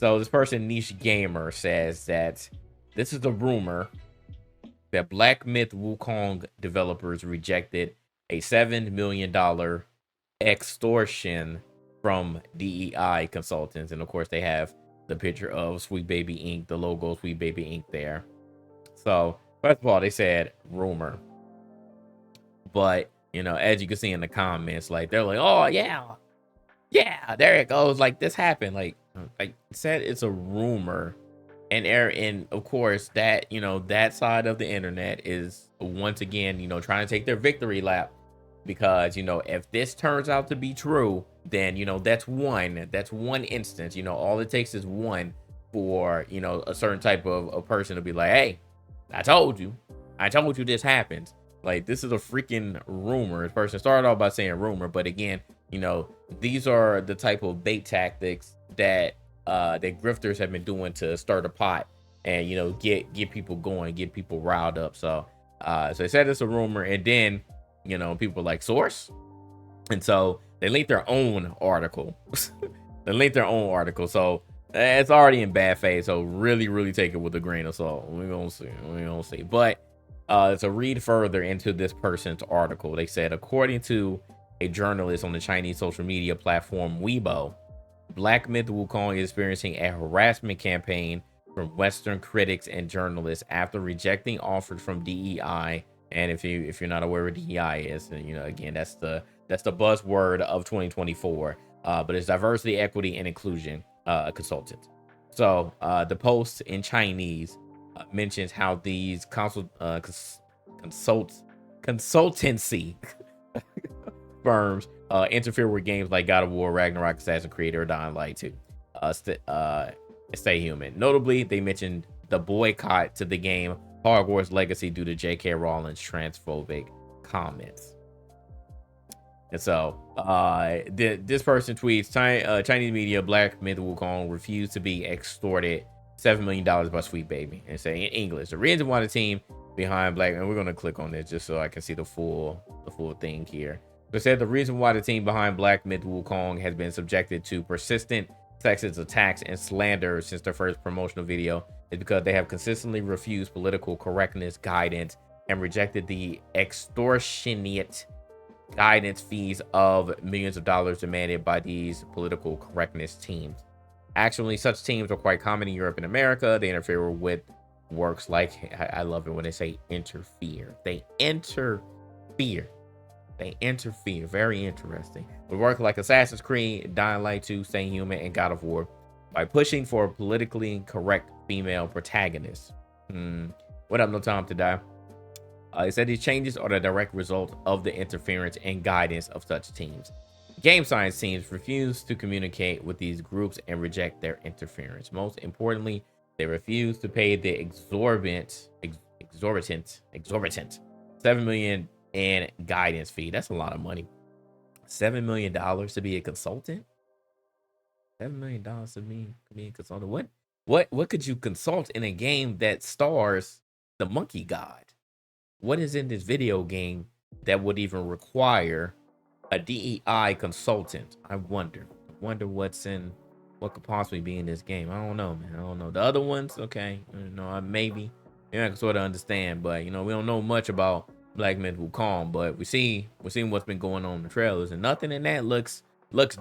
So this person, Niche Gamer, says that this is a rumor that Black Myth Wukong developers rejected a $7 million extortion from DEI consultants. And of course, they have the picture of Sweet Baby Inc., the logo Sweet Baby Inc. there. So, first of all, they said rumor. But, as you can see in the comments, like, they're like, oh, yeah, there it goes. Like, this happened. Like said, it's a rumor. And of course, that, that side of the internet is once again, trying to take their victory lap. Because, if this turns out to be true, then, that's one instance. All it takes is one for, a certain type of a person to be like, hey, I told you this happens. Like, this is a freaking rumor. This person started off by saying rumor, but again, these are the type of bait tactics that that grifters have been doing to stir the pot and get people going, get people riled up. So they said it's a rumor, and then people like source, and so they linked their own article. So it's already in bad faith. So really take it with a grain of salt. We're gonna see. But to read further into this person's article, they said, according to a journalist on the Chinese social media platform Weibo, Black Myth Wukong is experiencing a harassment campaign from Western critics and journalists after rejecting offers from DEI. And if you're not aware what DEI is, then again, that's the buzzword of 2024. But it's diversity, equity, and inclusion consultant. So the post in Chinese mentions how these consultancy firms interfere with games like God of War, Ragnarok, Assassin's Creed, or Dying Light 2. Stay human. Notably, they mentioned the boycott to the game Hogwarts Legacy due to J.K. Rowling's transphobic comments. And so this person tweets, Chinese media, Black Myth Wukong refused to be extorted $7 million by Sweet Baby, and say in English, the reason why the team behind Black, and we're going to click on this just so I can see the full thing here. They said the reason why the team behind Black Myth Wukong has been subjected to persistent sexist attacks and slander since their first promotional video is because they have consistently refused political correctness guidance and rejected the extortionate guidance fees of millions of dollars demanded by these political correctness teams. Actually, such teams are quite common in Europe and America. They interfere with works like, I love it when they say interfere. They interfere. Very interesting. We work like Assassin's Creed, Dying Light 2, Stay Human, and God of War by pushing for politically correct female protagonists. What up, No Time to Die? It said these changes are the direct result of the interference and guidance of such teams. Game science teams refuse to communicate with these groups and reject their interference. Most importantly, they refuse to pay the exorbitant $7 million in guidance fee. That's a lot of money. $7 million to be a consultant. $7 million to be a consultant. What could you consult in a game that stars the monkey god? What is in this video game that would even require a DEI consultant? I wonder what could possibly be in this game. I don't know, man. I don't know. The other ones, okay, maybe I can sort of understand, but we don't know much about Black Myth Wukong, but we're seeing what's been going on in the trailers, and nothing in that looks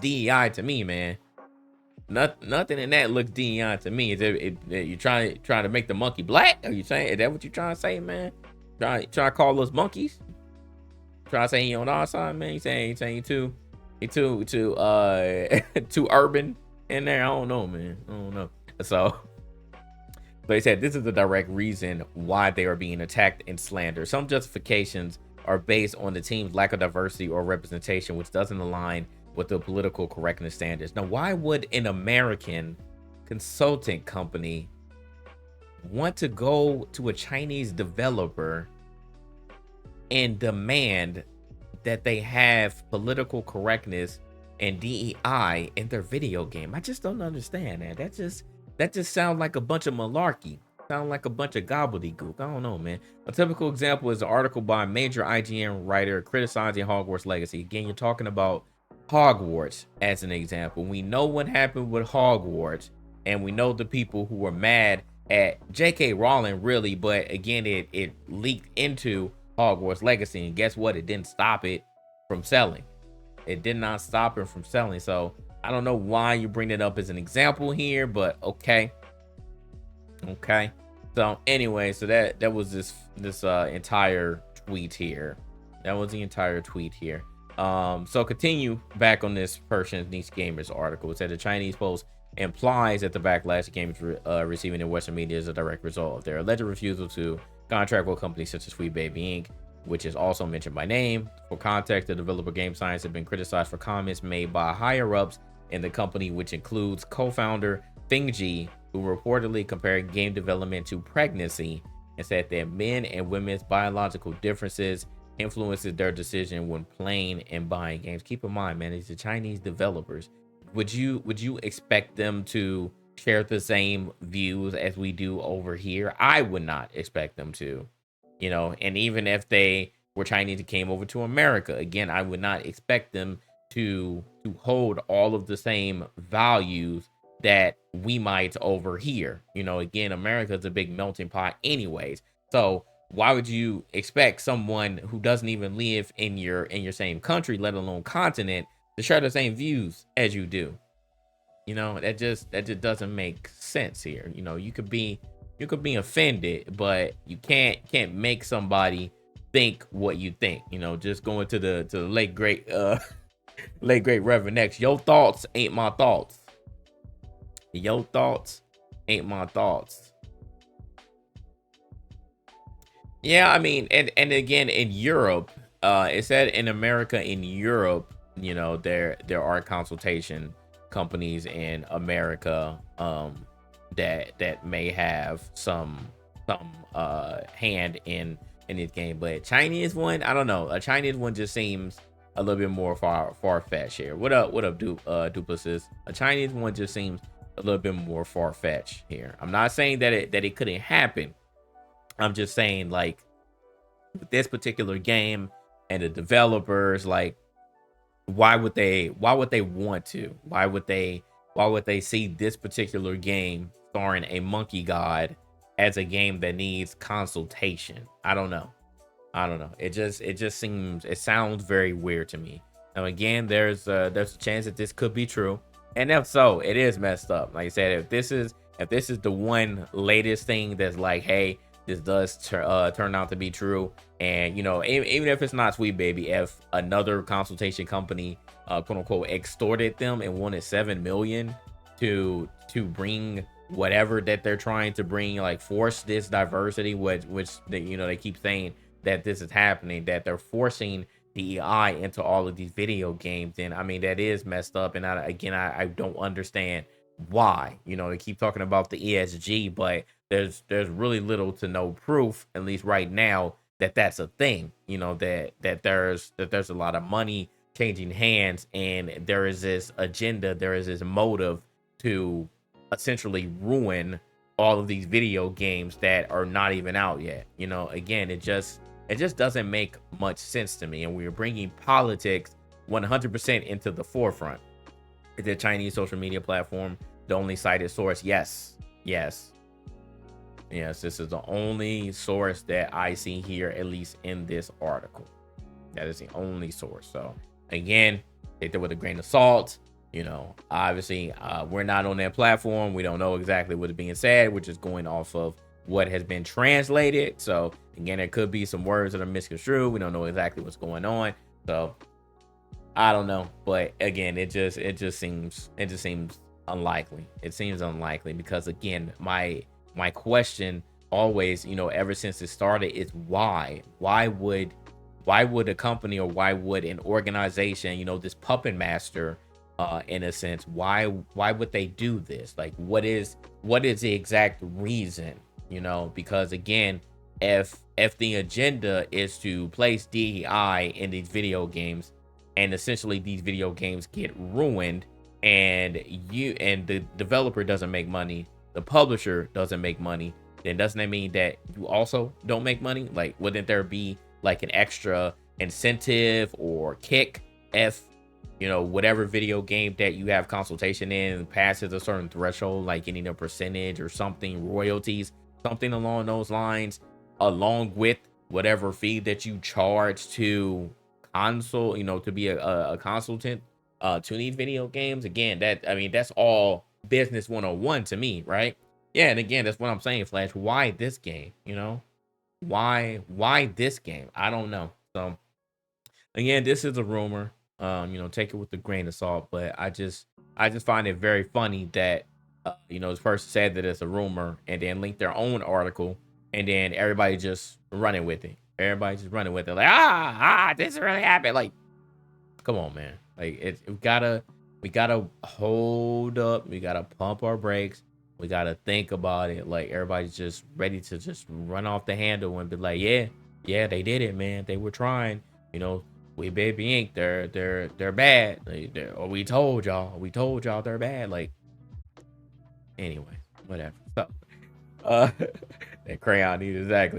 DEI to me, man. Nothing in that looks DEI to me. Is you trying to make the monkey black? Are you saying, is that what you trying to say, man? Trying to call us monkeys? Trying to say he on our side, man? You saying he too urban in there? I don't know, man. I don't know. So they said this is the direct reason why they are being attacked and slandered. Some justifications are based on the team's lack of diversity or representation, which doesn't align with the political correctness standards. Now, why would an American consulting company want to go to a Chinese developer and demand that they have political correctness and DEI in their video game? I just don't understand that. That just sounds like a bunch of malarkey. Sound like a bunch of gobbledygook. I don't know, man. A typical example is an article by a major IGN writer criticizing Hogwarts Legacy. Again, you're talking about Hogwarts as an example. We know what happened with Hogwarts And we know the people who were mad at J.K. Rowling, really, but again, it leaked into Hogwarts Legacy, and guess what? It didn't stop it from selling. It did not stop it from selling. So I don't know why you bring it up as an example here, but okay. Okay. So anyway, so that was this entire tweet here. That was the entire tweet here. So continue back on this person's Niche Gamers article. It said the Chinese Post implies that the backlash the game is receiving in Western media is a direct result of their alleged refusal to contract with companies such as Sweet Baby Inc., which is also mentioned by name. For context, the developer Game Science have been criticized for comments made by higher ups in the company, which includes co-founder Feng Ji, who reportedly compared game development to pregnancy and said that men and women's biological differences influences their decision when playing and buying games. Keep in mind, man, these are Chinese developers. Would you expect them to share the same views as we do over here? I would not expect them to, and even if they were Chinese and came over to America, again, I would not expect them to hold all of the same values that we might over here. Again, America is a big melting pot anyways. So why would you expect someone who doesn't even live in your same country, let alone continent, to share the same views as you do? That just doesn't make sense here. You could be offended, but you can't make somebody think what you think. Just going to the late great Reverend X. Your thoughts ain't my thoughts. Your thoughts ain't my thoughts. Yeah, I mean, and again, in Europe, it said in America, in Europe, there are consultation companies in America that may have some hand in this game, but Chinese one, I don't know. A Chinese one just seems a little bit more far-fetched here. What up, Duplicis? A Chinese one just seems a little bit more far-fetched here. I'm not saying that it couldn't happen. I'm just saying, like, with this particular game and the developers, like, why would they want to? Why would they see this particular game starring a monkey god as a game that needs consultation? I don't know. It sounds very weird to me. Now again, there's a chance that this could be true, and if so, it is messed up. Like I said, if this is the one latest thing that's like, hey, this does turn out to be true, and even if it's not Sweet Baby, if another consultation company quote unquote extorted them and wanted 7 million to bring whatever that they're trying to bring, like force this diversity, which they keep saying that this is happening, that they're forcing DEI into all of these video games, and I mean, that is messed up. And I don't understand why. They keep talking about the ESG, but there's really little to no proof, at least right now, that that's a thing. That there's a lot of money changing hands, and there is this agenda, there is this motive to essentially ruin all of these video games that are not even out yet. Again, it just doesn't make much sense to me, and we're bringing politics 100% into the forefront. Is the Chinese social media platform the only cited source? Yes, this is the only source that I see here, at least in this article. That is the only source. So again, take that with a grain of salt. Obviously, we're not on that platform. We don't know exactly what is being said. We're just going off of what has been translated. So again, there could be some words that are misconstrued. We don't know exactly what's going on. So I don't know. But again, it just seems unlikely. It seems unlikely because, again, my question always, ever since it started, is why would a company, or why would an organization, this puppet master, in a sense, why would they do this? Like, what is the exact reason? Because again, if the agenda is to place DEI in these video games, and essentially these video games get ruined, and the developer doesn't make money, the publisher doesn't make money, then doesn't that mean that you also don't make money? Like, wouldn't there be like an extra incentive or kick if you know, whatever video game that you have consultation in passes a certain threshold, like getting a percentage or something, royalties, something along those lines, along with whatever fee that you charge to console, you know, to be a consultant to these video games. Again, that, I mean, that's all business 101 to me, right? Yeah, and again, that's what I'm saying, Flash. Why this game? You know, why this game? I don't know. So again, this is a rumor. You know, take it with a grain of salt, but I just find it very funny that you know, this person said that it's a rumor and then linked their own article, and then everybody just running with it. Everybody just running with it, like this really happened. Like, come on, man. Like, we gotta hold up. We gotta pump our brakes. We gotta think about it. Like, everybody's just ready to just run off the handle and be like, yeah, yeah, they did it, man. They were trying. You know, we baby Inc. They're bad. Or we told y'all they're bad. Like, anyway, whatever. So, uh, that crayon needs exactly.